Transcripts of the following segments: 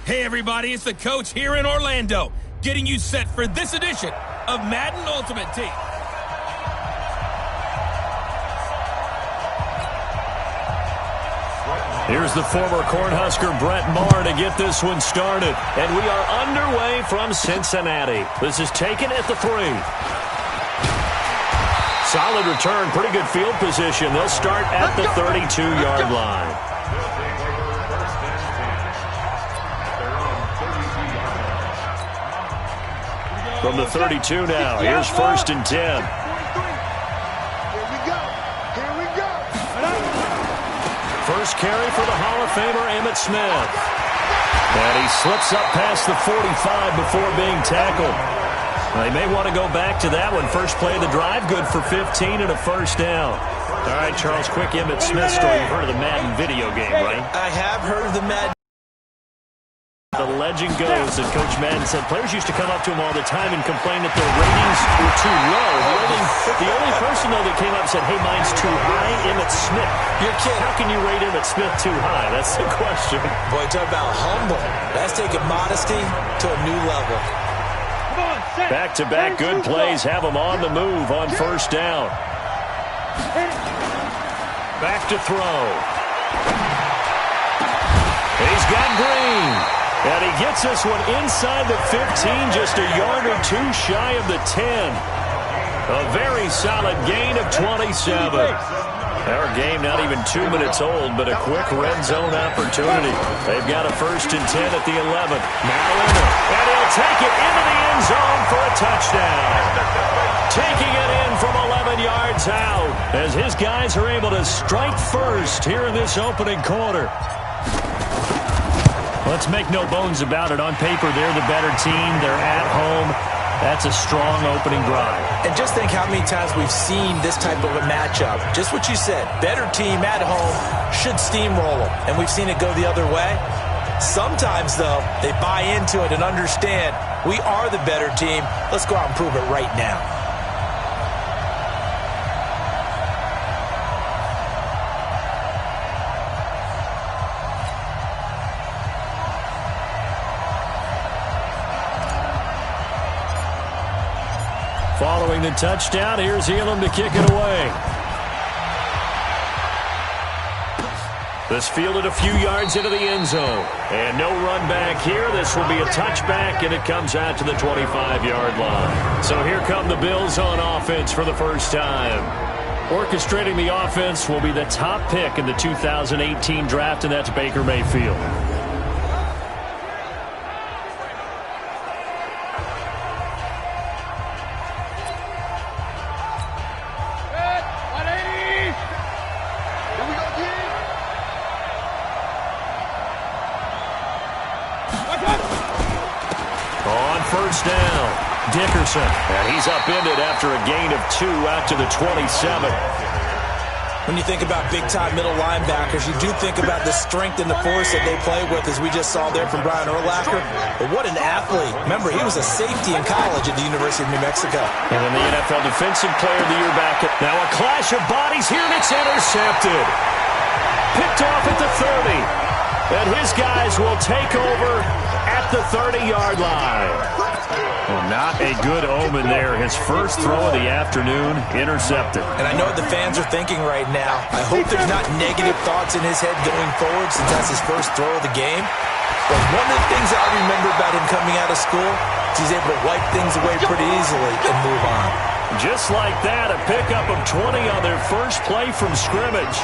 Hey everybody, it's the coach here in Orlando, getting you set for this edition of Madden Ultimate Team. Here's the former Cornhusker Brett Maher to get this one started. And we are underway from Cincinnati. This is taken at the 3. Solid return, pretty good field position. They'll start at the 32-yard line. From the 32 now, here's 1st and 10. Here we go. First carry for the Hall of Famer Emmitt Smith. And he slips up past the 45 before being tackled. They may want to go back to that one. First play of the drive, good for 15 and a first down. All right, Charles, quick Emmitt Smith story. You've heard of the Madden video game, right? I have heard of the Madden. The legend goes that Coach Madden said players used to come up to him all the time and complain that their ratings were too low. The only person, though, that came up and said, hey, mine's too high, Emmitt Smith. You're kidding. How can you rate Emmitt Smith too high? That's the question. Boy, talk about humble. That's taking modesty to a new level. Back-to-back good plays have him on the move on first down. Back to throw. He's got Green. And he gets this one inside the 15, just a yard or two shy of the 10. A very solid gain of 27. Our game not even 2 minutes old, but a quick red zone opportunity. They've got a 1st and 10 at the 11th. Now in it, and he'll take it into the end zone for a touchdown. Taking it in from 11 yards out as his guys are able to strike first here in this opening quarter. Let's make no bones about it. On paper, they're the better team. They're at home. That's a strong opening drive. And just think how many times we've seen this type of a matchup. Just what you said. Better team at home should steamroll them. And we've seen it go the other way. Sometimes, though, they buy into it and understand we are the better team. Let's go out and prove it right now. Following the touchdown, here's Elam to kick it away. This fielded a few yards into the end zone. And no run back here. This will be a touchback, and it comes out to the 25-yard line. So here come the Bills on offense for the first time. Orchestrating the offense will be the top pick in the 2018 draft, and that's Baker Mayfield. First down, Dickerson. And he's upended after a gain of 2 out to the 27. When you think about big-time middle linebackers, you do think about the strength and the force that they play with, as we just saw there from Brian Urlacher. But what an athlete. Remember, he was a safety in college at the University of New Mexico. And then the NFL Defensive Player of the Year back. Now a clash of bodies here, and it's intercepted. Picked off at the 30. And his guys will take over at the 30-yard line. Well, not a good omen there. His first throw of the afternoon, intercepted. And I know what the fans are thinking right now. I hope there's not negative thoughts in his head going forward, since that's his first throw of the game. But one of the things that I remember about him coming out of school is he's able to wipe things away pretty easily and move on. Just like that, a pickup of 20 on their first play from scrimmage.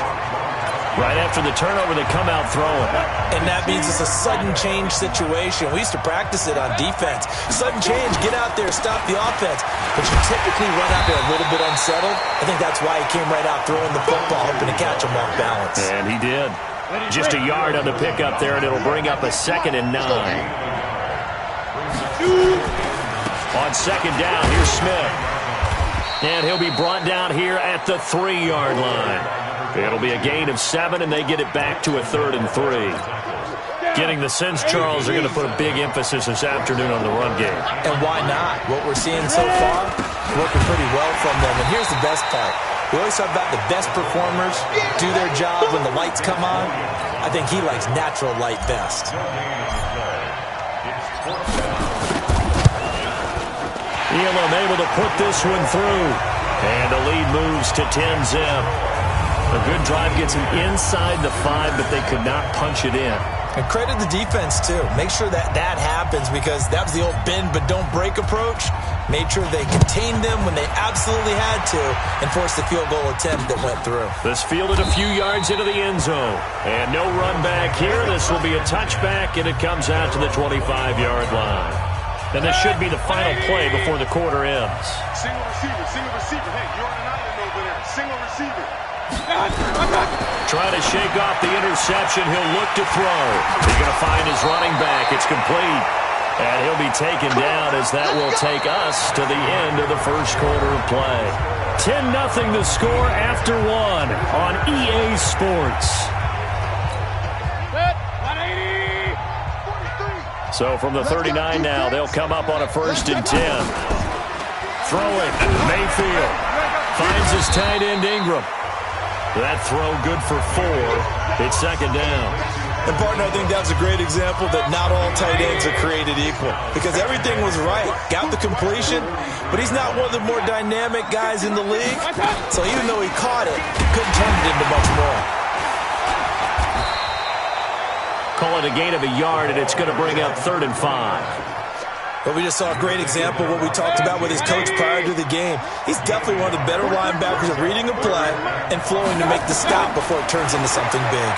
Right after the turnover, they come out throwing. And that means it's a sudden change situation. We used to practice it on defense. Sudden change, get out there, stop the offense. But you typically run out there a little bit unsettled. I think that's why he came right out throwing the football, hoping to catch him off balance. And he did. Just a yard on the pickup there, and it'll bring up a 2nd and 9. On 2nd down, here's Smith. And he'll be brought down here at the 3-yard line. It'll be a gain of 7, and they get it back to a 3rd and 3. Getting the sense, Charles, are going to put a big emphasis this afternoon on the run game. And why not? What we're seeing so far, working pretty well from them. And here's the best part. We always talk about the best performers do their job when the lights come on. I think he likes natural light best. Elam able to put this one through. And the lead moves to 10-zip. A good drive gets them inside the 5, but they could not punch it in. And credit the defense, too. Make sure that happens, because that was the old bend but don't break approach. Made sure they contained them when they absolutely had to and forced the field goal attempt that went through. This fielded a few yards into the end zone. And no run back here. This will be a touchback, and it comes out to the 25-yard line. And this should be the final play before the quarter ends. Single receiver, single receiver. Hey, you're on an island over there. Single receiver. Trying to shake off the interception. He'll look to throw. He's going to find his running back. It's complete. And he'll be taken down as that will take us to the end of the first quarter of play. 10-0 the score after 1 on EA Sports. So from the 39 now, they'll come up on a 1st and 10. Throwing, Mayfield finds his tight end Ingram. That throw good for 4. It's 2nd down. And, partner, I think that's a great example that not all tight ends are created equal, because everything was right. Got the completion, but he's not one of the more dynamic guys in the league. So even though he caught it, couldn't turn it into much more. Call it a gain of a yard, and it's going to bring up 3rd and 5. But we just saw a great example of what we talked about with his coach prior to the game. He's definitely one of the better linebackers at reading a play and flowing to make the stop before it turns into something big.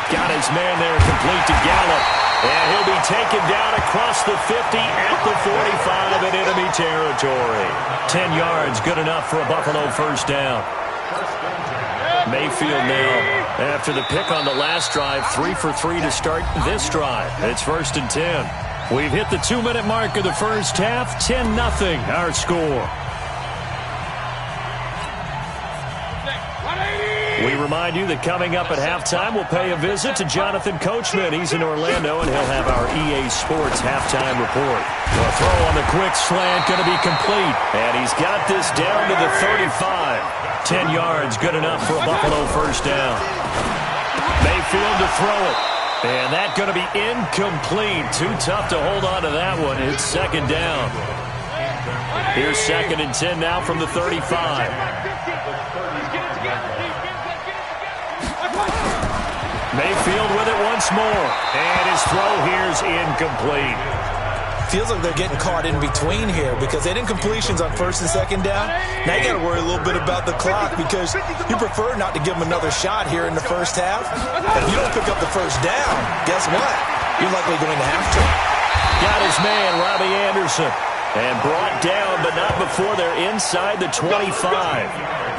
Got his man there, complete to Gallup. And he'll be taken down across the 50 at the 45 in enemy territory. 10 yards, good enough for a Buffalo 1st down. Mayfield now, after the pick on the last drive, 3 for 3 to start this drive. It's 1st and 10. We've hit the 2-minute mark of the first half. 10-0 our score. We remind you that coming up at halftime, we'll pay a visit to Jonathan Coachman. He's in Orlando, and he'll have our EA Sports halftime report. A throw on the quick slant, going to be complete. And he's got this down to the 35. 10 yards, good enough for a Buffalo 1st down. Mayfield to throw it. And that's going to be incomplete. Too tough to hold on to that one. It's 2nd down. Here's 2nd and 10 now from the 35. Mayfield with it once more. And his throw here's incomplete. Feels like they're getting caught in between here because they didn't completions on 1st and 2nd down. Now you got to worry a little bit about the clock because you prefer not to give them another shot here in the first half. If you don't pick up the 1st down, guess what? You're likely going to have to. Got his man, Robbie Anderson. And brought down, but not before they're inside the 25.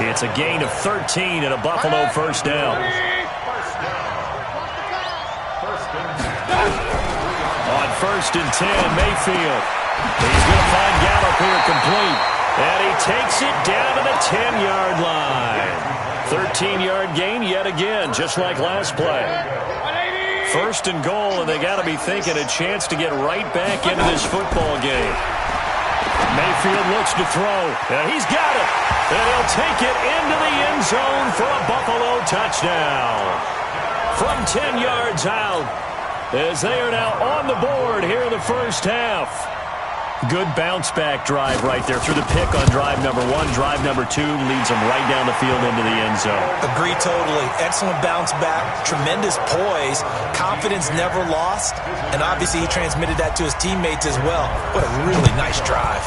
It's a gain of 13 and a Buffalo 1st down. On 1st and 10, Mayfield. He's going to find Gallup here complete. And he takes it down to the 10-yard line. 13-yard gain yet again, just like last play. 1st and goal, and they got to be thinking a chance to get right back into this football game. Mayfield looks to throw. And he's got it. And he'll take it into the end zone for a Buffalo touchdown. From 10 yards out, as they are now on the board here in the first half. Good bounce-back drive right there through the pick on drive number 1. Drive number 2 leads them right down the field into the end zone. Agree totally. Excellent bounce back, tremendous poise, confidence never lost, and obviously he transmitted that to his teammates as well. What a really nice drive.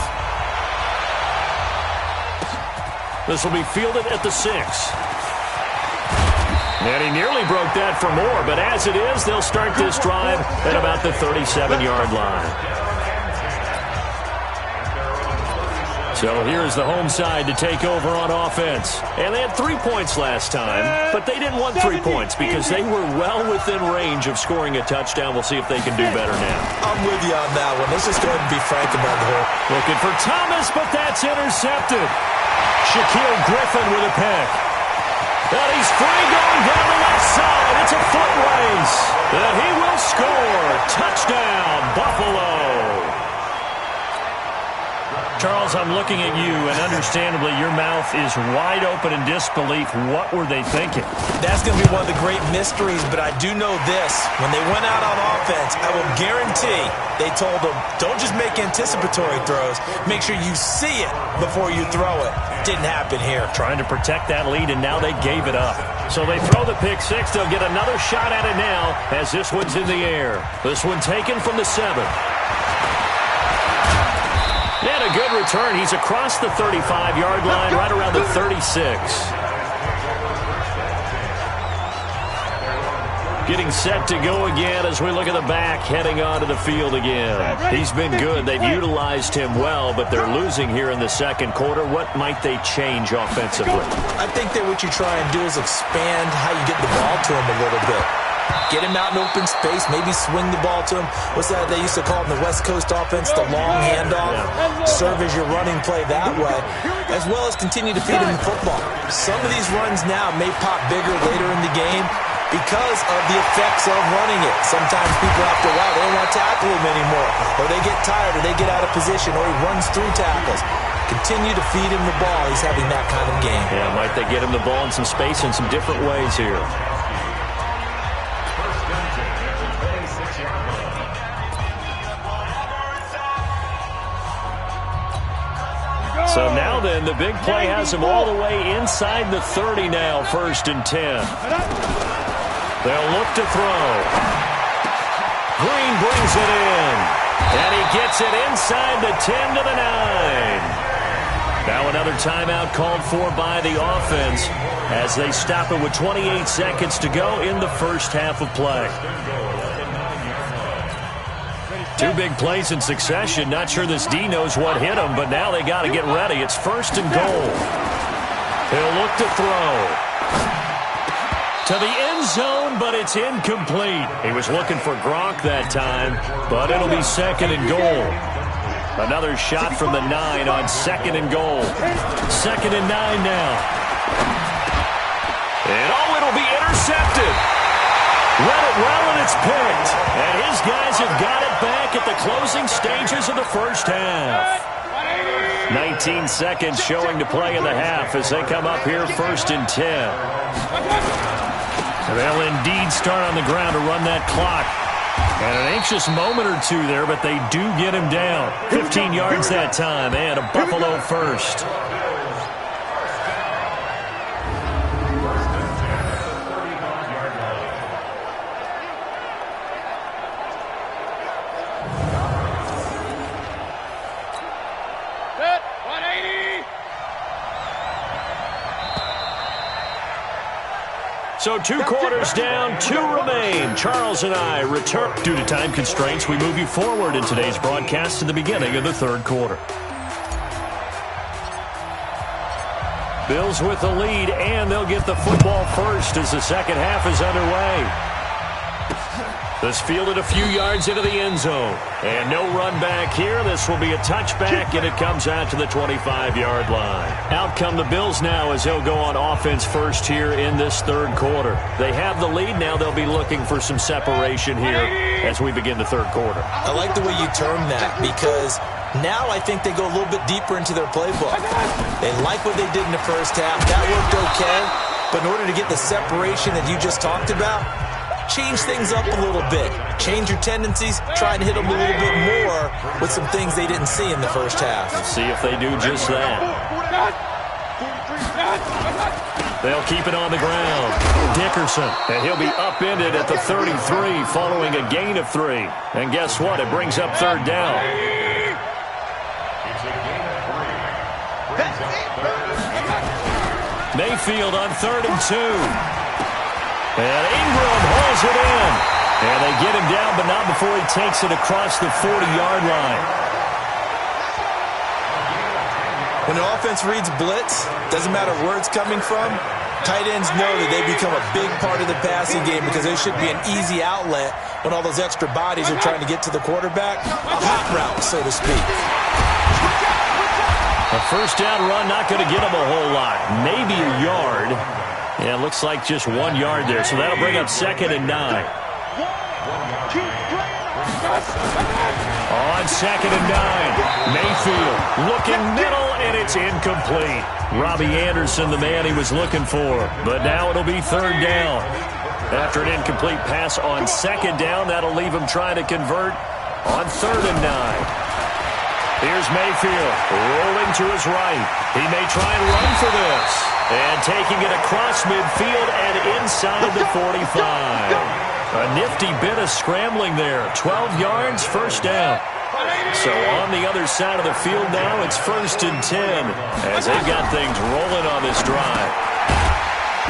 This will be fielded at the 6. And he nearly broke that for more, but as it is, they'll start this drive at about the 37-yard line. So here's the home side to take over on offense. And they had 3 points last time, but they didn't want 3 points because they were well within range of scoring a touchdown. We'll see if they can do better now. I'm with you on that one. Let's just go ahead and be frank about the whole. Looking for Thomas, but that's intercepted. Shaquille Griffin with a pick. And he's free going down the left side. It's a foot race. And he will score. Touchdown, Buffalo. Charles, I'm looking at you, and understandably, your mouth is wide open in disbelief. What were they thinking? That's going to be one of the great mysteries, but I do know this. When they went out on offense, I will guarantee they told them, don't just make anticipatory throws. Make sure you see it before you throw it. Didn't happen here. Trying to protect that lead, and now they gave it up. So they throw the pick 6. They'll get another shot at it now as this one's in the air. This one taken from the 7. And a good return. He's across the 35-yard line, right around the 36. Getting set to go again as we look at the back, heading onto the field again. He's been good. They've utilized him well, but they're losing here in the second quarter. What might they change offensively? I think that what you try and do is expand how you get the ball to him a little bit. Get him out in open space, maybe swing the ball to him. What's that they used to call in the West Coast offense? The long handoff. Serve as your running play that way, as well as continue to feed him the football. Some of these runs now may pop bigger later in the game because of the effects of running it. Sometimes people after a while, they don't want to tackle him anymore, or they get tired, or they get out of position, or he runs through tackles. Continue to feed him the ball. He's having that kind of game. Yeah, might they get him the ball in some space in some different ways here. So now then, the big play has him all the way inside the 30 now, 1st and 10. They'll look to throw. Green brings it in. And he gets it inside the 10 to the 9. Now another timeout called for by the offense as they stop it with 28 seconds to go in the first half of play. 2 big plays in succession. Not sure this D knows what hit him, but now they got to get ready. It's 1st and goal. He'll look to throw. To the end zone, but it's incomplete. He was looking for Gronk that time, but it'll be 2nd and goal. Another shot from the 9 on 2nd and goal. 2nd and 9 now. And it'll be intercepted. Read it well, and it's picked. And his guys have got it back at the closing stages of the first half. 19 seconds showing to play in the half as they come up here 1st and 10. They'll indeed start on the ground to run that clock. And an anxious moment or two there, but they do get him down. 15 yards that time, and a Buffalo first. So 2 quarters down, 2 remain. Charles and I return. Due to time constraints, we move you forward in today's broadcast to the beginning of the 3rd quarter. Bills with the lead, and they'll get the football first as the second half is underway. This fielded a few yards into the end zone. And no run back here. This will be a touchback, and it comes out to the 25-yard line. Out come the Bills now as they'll go on offense first here in this 3rd quarter. They have the lead. Now they'll be looking for some separation here as we begin the 3rd quarter. I like the way you term that because now I think they go a little bit deeper into their playbook. They like what they did in the first half. That worked okay. But in order to get the separation that you just talked about, change things up a little bit. Change your tendencies. Try and hit them a little bit more with some things they didn't see in the first half. Let's see if they do just that. They'll keep it on the ground. Dickerson, and he'll be upended at the 33 following a gain of 3. And guess what? It brings up 3rd down. Mayfield on 3rd and 2. And Ingram hauls it in. And they get him down, but not before he takes it across the 40-yard line. When the offense reads blitz, doesn't matter where it's coming from, tight ends know that they become a big part of the passing game because there should be an easy outlet when all those extra bodies are trying to get to the quarterback. A hot route, so to speak. A first down run, not going to get him a whole lot. Maybe a yard. Yeah, it looks like just 1 yard there, so that'll bring up 2nd and 9. On 2nd and 9, Mayfield looking middle, and it's incomplete. Robbie Anderson, the man he was looking for. But now it'll be 3rd down. After an incomplete pass on 2nd down, that'll leave him trying to convert on 3rd and 9. Here's Mayfield rolling to his right. He may try and run for this. And taking it across midfield and inside the 45. A nifty bit of scrambling there. 12 yards, first down. So on the other side of the field now, it's 1st and 10 as they've got things rolling on this drive.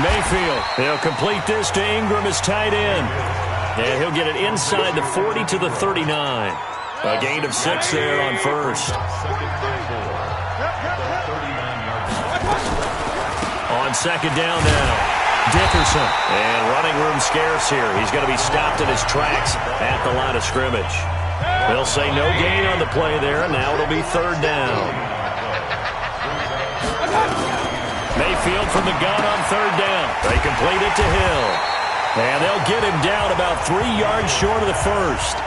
Mayfield, he'll complete this to Ingram as tight end. And he'll get it inside the 40 to the 39. A gain of 6 there on 1st. On 2nd down now, Dickerson. And running room scarce here. He's going to be stopped in his tracks at the line of scrimmage. They'll say no gain on the play there, and now it'll be 3rd down. Mayfield from the gun on 3rd down. They complete it to Hill. And they'll get him down about 3 yards short of the 1st.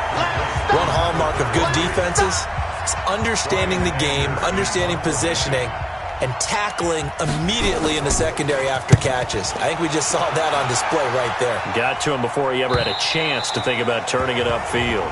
One hallmark of good defenses is understanding the game, understanding positioning, and tackling immediately in the secondary after catches. I think we just saw that on display right there. Got to him before he ever had a chance to think about turning it upfield.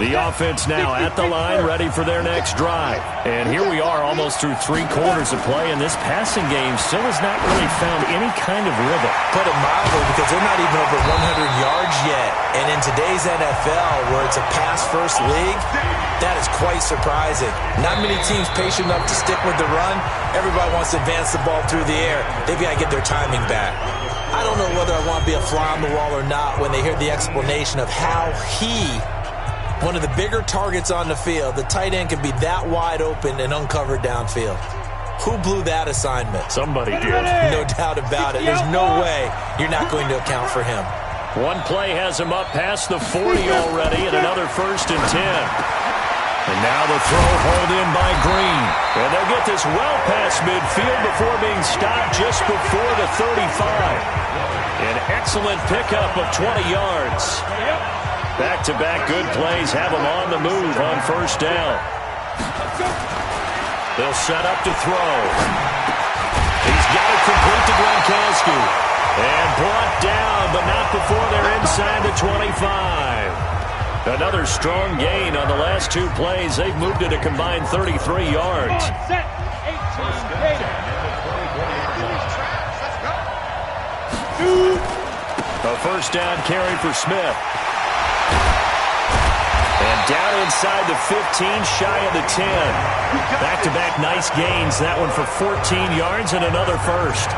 The offense now at the line, ready for their next drive. And here we are almost through 3 quarters of play, and this passing game still has not really found any kind of rhythm. Put it mildly, because they're not even over 100 yards yet. And in today's NFL, where it's a pass-first league, that is quite surprising. Not many teams patient enough to stick with the run. Everybody wants to advance the ball through the air. They've got to get their timing back. I don't know whether I want to be a fly on the wall or not when they hear the explanation of how one of the bigger targets on the field, the tight end can be that wide open and uncovered downfield. Who blew that assignment? Somebody did. No doubt about it. There's no way you're not going to account for him. One play has him up past the 40 already, and another 1st and 10. And now the throw hauled in by Green. And they'll get this well past midfield before being stopped just before the 35. An excellent pickup of 20 yards. Back-to-back good plays have him on the move on 1st down. They'll set up to throw. He's got it complete to Gronkowski. And brought down, but not before they're inside the 25. Another strong gain on the last 2 plays. They've moved it a combined 33 yards. A 1st down carry for Smith. And down inside the 15, shy of the 10. Back-to-back nice gains. That one for 14 yards and another 1st.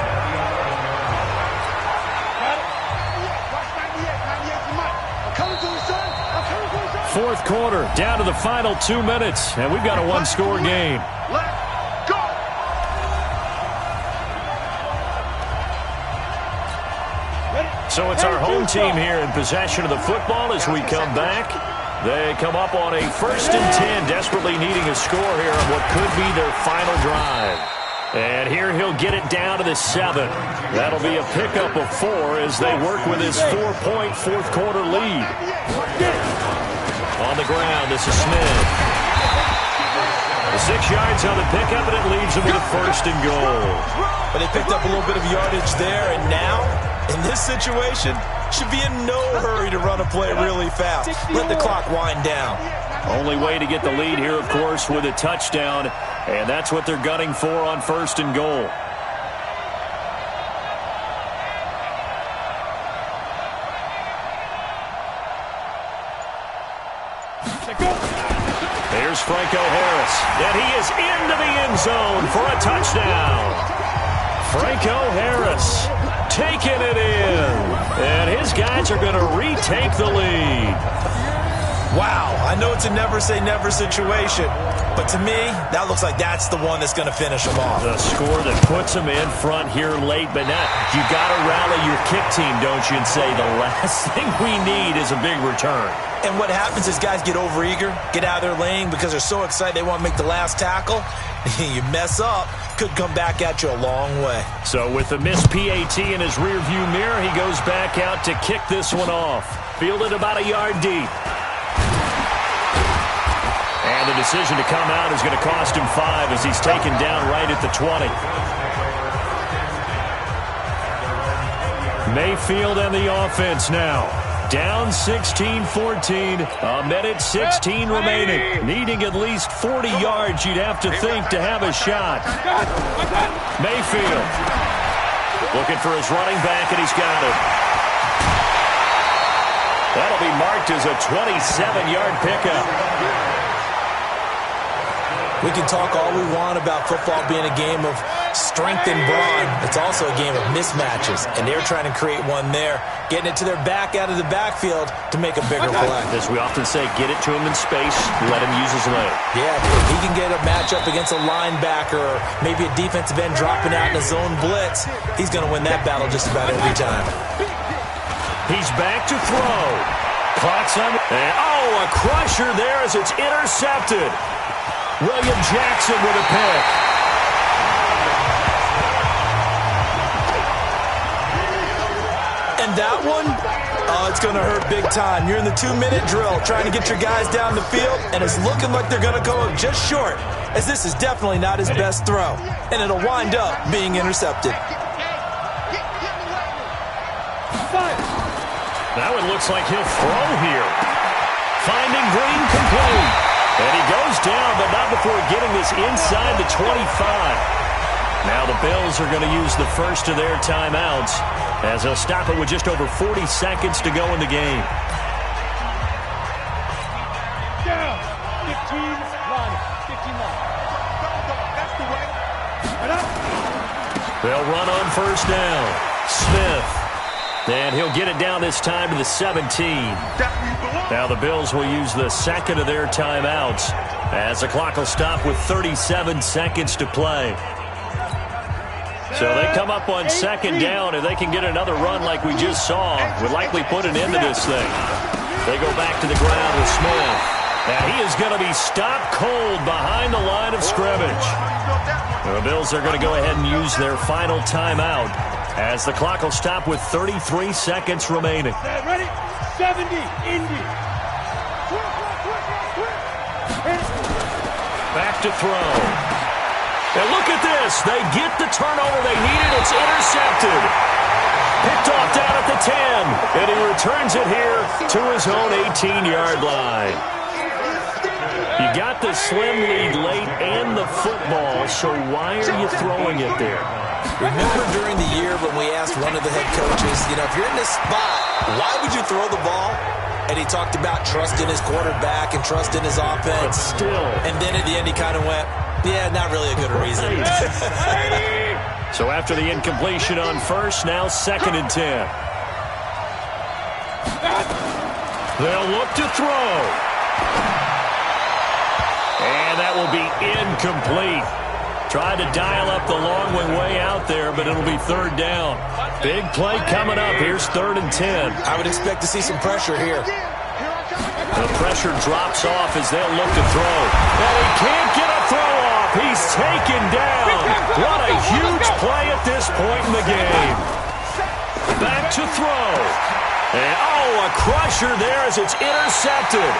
Fourth quarter, down to the final 2 minutes, and we've got a 1-score game. So it's our home team here in possession of the football as we come back. They come up on a 1st and 10, desperately needing a score here on what could be their final drive. And here he'll get it down to the 7. That'll be a pickup of 4 as they work with his 4-point fourth quarter lead. On the ground, this is Smith. The 6 yards on the pickup, and it leaves him with a 1st and goal. But they picked up a little bit of yardage there, and now, in this situation, should be in no hurry to run a play really fast. Let the clock wind down. Only way to get the lead here, of course, with a touchdown, and that's what they're gunning for on 1st and goal. Here's Franco Harris, and he is into the end zone for a touchdown. Franco Harris taking it in, and his guys are going to retake the lead. Wow, I know it's a never-say-never situation, but to me, that looks like that's the one that's going to finish them off. The score that puts them in front here late, but now you got to rally your kick team, don't you, and say the last thing we need is a big return. And what happens is guys get overeager, get out of their lane because they're so excited they want to make the last tackle. You mess up, could come back at you a long way. So with the missed PAT in his rearview mirror, he goes back out to kick this one off. Fielded about a yard deep. And the decision to come out is going to cost him 5 as he's taken down right at the 20. Mayfield and the offense now. Down 16-14, a minute 16 remaining. Needing at least 40 yards, you'd have to think, to have a shot. Mayfield looking for his running back, and he's got it. That'll be marked as a 27-yard pickup. We can talk all we want about football being a game of strength and brawn. It's also a game of mismatches, and they're trying to create one there, getting it to their back out of the backfield to make a bigger play. As we often say, get it to him in space, let him use his leg. Yeah, if he can get a matchup against a linebacker or maybe a defensive end dropping out in a zone blitz, he's going to win that battle just about every time. He's back to throw. Clock's on. And, a crusher there as it's intercepted. William Jackson with a pick. And that one, it's going to hurt big time. You're in the 2-minute drill trying to get your guys down the field, and it's looking like they're going to go just short, as this is definitely not his best throw, and it'll wind up being intercepted. Now it looks like he'll throw here. Finding Green complete. And he goes down, but not before getting this inside the 25. Now the Bills are going to use the first of their timeouts as they'll stop it with just over 40 seconds to go in the game. Down. 15 line. 15 line. That's the way. They'll run on first down. Smith. And he'll get it down this time to the 17. Now the Bills will use the second of their timeouts as the clock will stop with 37 seconds to play. So they come up on second down. If they can get another run like we just saw, would likely put an end to this thing. They go back to the ground with Smith. And he is going to be stopped cold behind the line of scrimmage. The Bills are going to go ahead and use their final timeout as the clock will stop with 33 seconds remaining. Ready? 70, Indy. Back to throw. And look at this. They get the turnover they needed. It's intercepted. Picked off down at the 10. And he returns it here to his own 18-yard line. You got the slim lead late and the football, so why are you throwing it there? Remember during the year when we asked one of the head coaches, if you're in this spot, why would you throw the ball? And he talked about trusting his quarterback and trusting his offense. But still. And then at the end he kind of went, yeah, not really a good reason. So after the incompletion on first, now 2nd and 10. They'll look to throw. And that will be incomplete. Tried to dial up the long way out there, but it'll be 3rd down. Big play coming up. Here's 3rd and 10. I would expect to see some pressure here. The pressure drops off as they'll look to throw. And he can't get a throw off. He's taken down. What a huge play at this point in the game. Back to throw. And a crusher there as it's intercepted.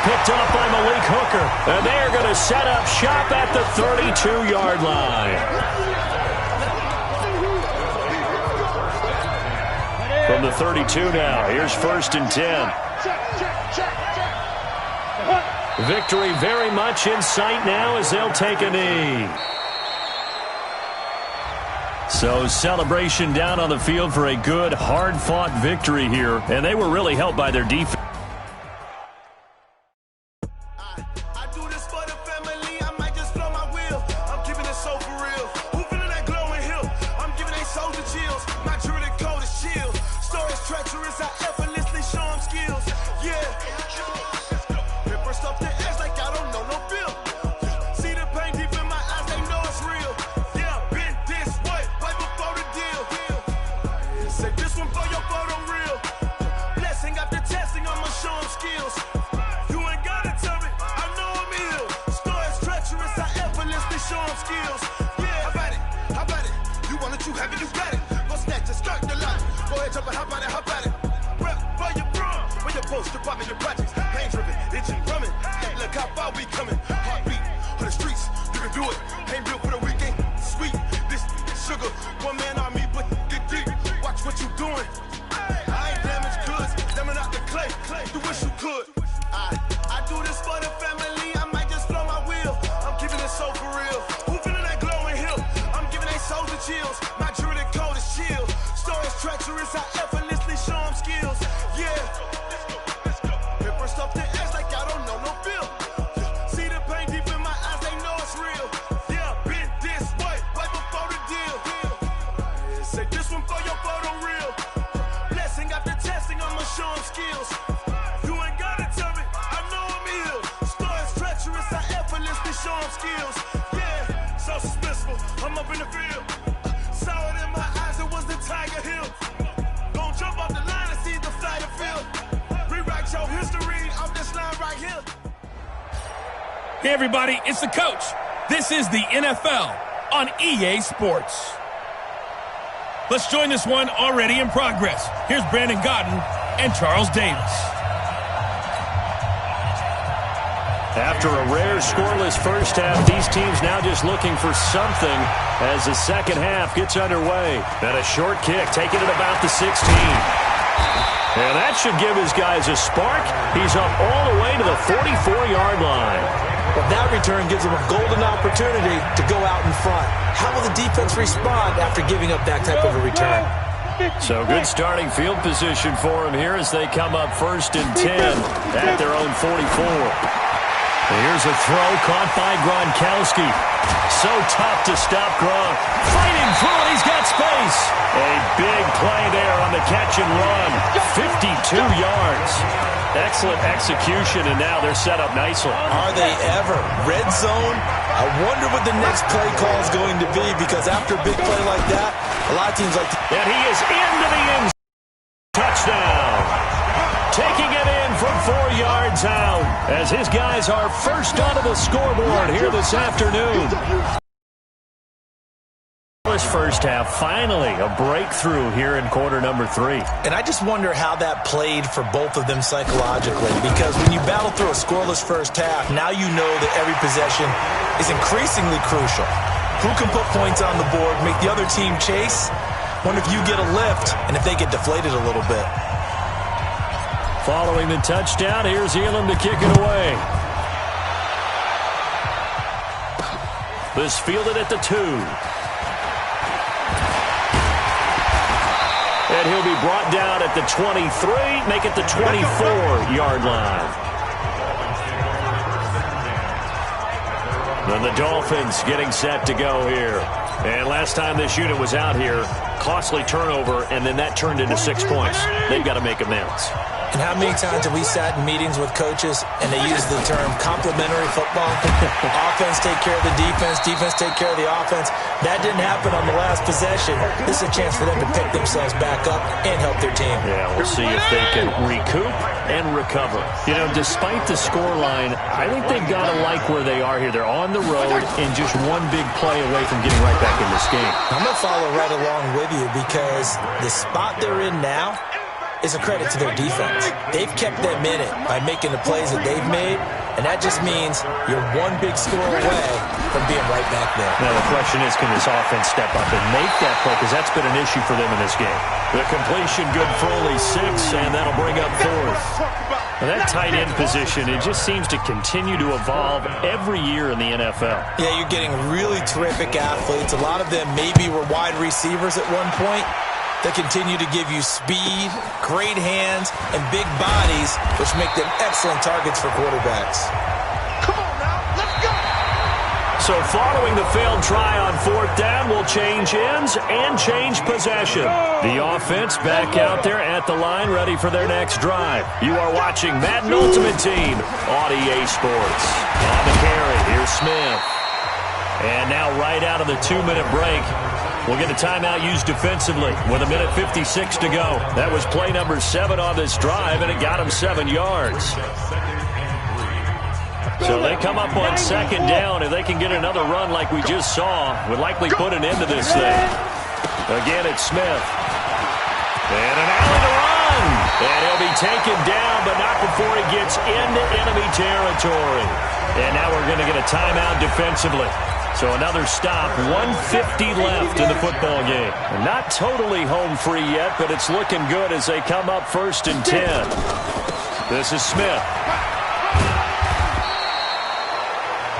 Picked up by Malik Hooker. And they are going to set up shop at the 32-yard line. From the 32 now, here's 1st and 10. Victory very much in sight now as they'll take a knee. So celebration down on the field for a good, hard-fought victory here. And they were really helped by their defense. treacherous, I effortlessly show them skills. Yeah. Pepper stuff the edge like I don't know no bill. See the pain deep in my eyes, they know it's real. Yeah, been this way, right before the deal. Say this one for your photo real. Blessing after testing, I'ma show them skills. You ain't gotta tell me, I know I'm ill. Stories treacherous, I effortlessly show them skills. Yeah, how about it? You want it, you have it, you got it. Go snatch it, start the line. Go ahead, jump it, how about it? Rep for your bro, where your post, department, your projects. Pain driven, itching, drumming. Hey, look how far we coming. Heartbeat on the streets, you can do it. Ain't built for the weekend. Sweet, this sugar, one man army, but get deep. Watch what you doing. I ain't damaged goods, damn out the clay. You wish you could. I do this for the family. I might just blow my wheel. I'm keeping it so for real. Who feeling that glowing hill? I'm giving they souls the chills. My druidic code is chill. Stories treacherous, I effortlessly show them skills. Yeah. Pepper stuff the edge like I don't know no bill. See the pain deep in my eyes, they know it's real. Yeah, been this way, right before the deal. Say this one for your photo real. Blessing after testing, I'ma show them skills. You ain't gotta tell me, I know I'm ill. Stories treacherous, I effortlessly show them skills. Yeah, so suspenseful, I'm up in the field. Saw it in my eyes, it was the Tiger Hill. Gon' jump off the line and see the flight of field. Rewrite your history off this line right here. Hey, everybody, it's the coach. This is the NFL on EA Sports. Let's join this one already in progress. Here's Brandon Godden and Charles Davis. After a rare scoreless first half, these teams now just looking for something as the second half gets underway. And a short kick taking it about the 16. And that should give his guys a spark. He's up all the way to the 44-yard line. Well, that return gives them a golden opportunity to go out in front. How will the defense respond after giving up that type of a return? So good starting field position for him here as they come up 1st and 10 at their own 44. Here's a throw caught by Gronkowski. So tough to stop Gronk. Fighting through it, he's got space. A big play there on the catch and run. 52 yards. Excellent execution, and now they're set up nicely. Are they ever? Red zone? I wonder what the next play call is going to be, because after a big play like that, a lot of teams like to... And he is into the end zone. Touchdown. Taking it in from 4 yards out as his guys are first onto the scoreboard here this afternoon. This first half, finally a breakthrough here in quarter number 3. And I just wonder how that played for both of them psychologically, because when you battle through a scoreless first half, now you know that every possession is increasingly crucial. Who can put points on the board, make the other team chase? Wonder if you get a lift and if they get deflated a little bit. Following the touchdown, here's Elam to kick it away. This fielded at the 2. And he'll be brought down at the 23, make it the 24-yard line. Then the Dolphins getting set to go here. And last time this unit was out here, costly turnover, and then that turned into 6 points. They've got to make amends. And how many times have we sat in meetings with coaches and they use the term complementary football? Offense take care of the defense, defense take care of the offense. That didn't happen on the last possession. This is a chance for them to pick themselves back up and help their team. Yeah, we'll see if they can recoup and recover. You know, despite the scoreline, I think they've got to like where they are here. They're on the road and just one big play away from getting right back in this game. I'm going to follow right along with you, because the spot they're in now is a credit to their defense. They've kept them in it by making the plays that they've made, and that just means you're one big score away from being right back there. Now the question is, can this offense step up and make that play, because that's been an issue for them in this game. The completion good for only 6, and that'll bring up 4th. Now that tight end position, it just seems to continue to evolve every year in the NFL. Yeah, you're getting really terrific athletes. A lot of them maybe were wide receivers at one point. They continue to give you speed, great hands, and big bodies, which make them excellent targets for quarterbacks. Come on now, let's go! So following the failed try on fourth down, will change ends and change possession. The offense back out there at the line, ready for their next drive. You are watching Madden Ultimate Team on EA Sports. On the carry, here's Smith. And now right out of the 2-minute break, we'll get a timeout used defensively with 1:56 to go. That was play number 7 on this drive, and it got him 7 yards. So they come up on second down. If they can get another run like we just saw, would likely put an end to this thing. Again, it's Smith. And an alley to run. And he'll be taken down, but not before he gets into enemy territory. And now we're going to get a timeout defensively. So another stop, 1:50 left in the football game. Not totally home free yet, but it's looking good as they come up 1st and 10. This is Smith.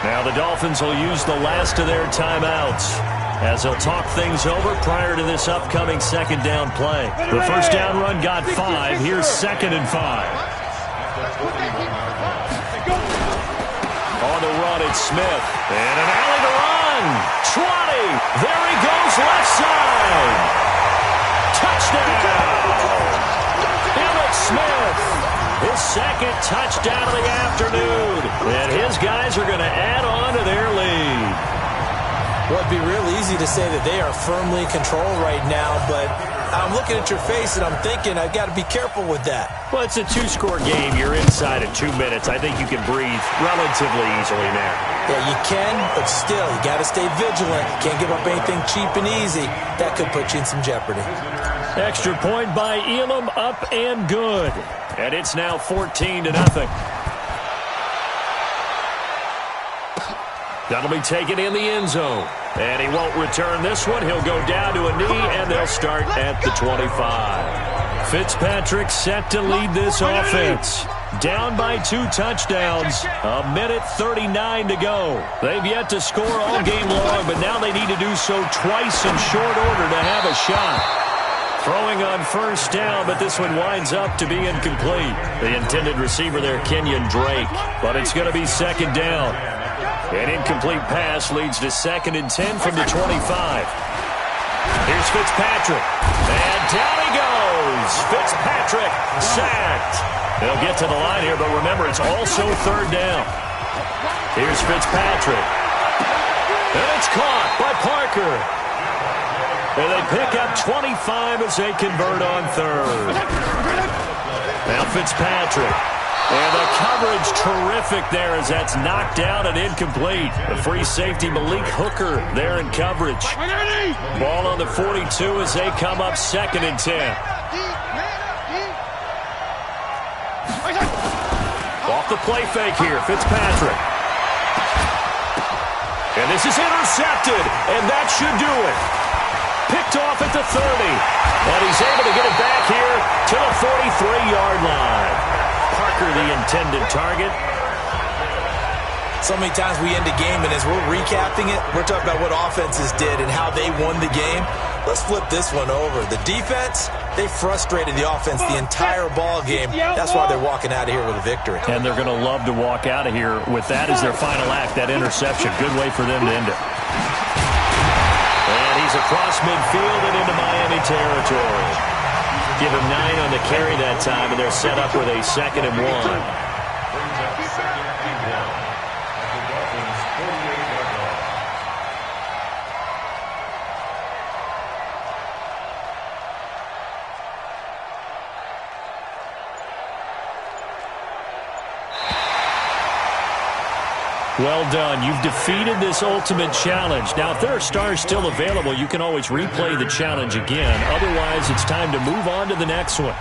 Now the Dolphins will use the last of their timeouts as they'll talk things over prior to this upcoming second down play. The first down run got 5. Here's 2nd and 5. On the run, it's Smith. And an alley to run. 20. There he goes, left side. Touchdown. Emmitt Smith. His 2nd touchdown of the afternoon. And his guys are going to add on to their lead. Well, it'd be real easy to say that they are firmly in control right now, but I'm looking at your face and I'm thinking I've got to be careful with that. Well, it's a 2-score game. You're inside of 2 minutes. I think you can breathe relatively easily now. Yeah, you can, but still, you got to stay vigilant. Can't give up anything cheap and easy. That could put you in some jeopardy. Extra point by Elam, up and good. And it's now 14-0. That'll be taken in the end zone. And he won't return this one. He'll go down to a knee, and they'll start at the 25. Fitzpatrick set to lead this offense. Down by 2 touchdowns. 1:39 to go. They've yet to score all game long, but now they need to do so twice in short order to have a shot. Throwing on first down, but this one winds up to be incomplete. The intended receiver there, Kenyon Drake. But it's going to be 2nd down. An incomplete pass leads to 2nd and 10 from the 25. Here's Fitzpatrick. And down he goes. Fitzpatrick sacked. They'll get to the line here, but remember, it's also 3rd down. Here's Fitzpatrick. And it's caught by Parker. And they pick up 25 as they convert on 3rd. Now Fitzpatrick. And the coverage terrific there as that's knocked down and incomplete. The free safety Malik Hooker there in coverage. Ball on the 42 as they come up 2nd and 10. Off the play fake here, Fitzpatrick. And this is intercepted, and that should do it. Picked off at the 30. And he's able to get it back here to the 43-yard line. Parker, the intended target. So many times we end a game, and as we're recapping it, we're talking about what offenses did and how they won the game. Let's flip this one over. The defense, they frustrated the offense the entire ball game. That's why they're walking out of here with a victory. And they're going to love to walk out of here with that as their final act, that interception. Good way for them to end it. And he's across midfield and into Miami territory. Give him 9 on the carry that time, and they're set up with a 2nd and 1. Well done. You've defeated this ultimate challenge. Now, if there are stars still available, you can always replay the challenge again. Otherwise, it's time to move on to the next one.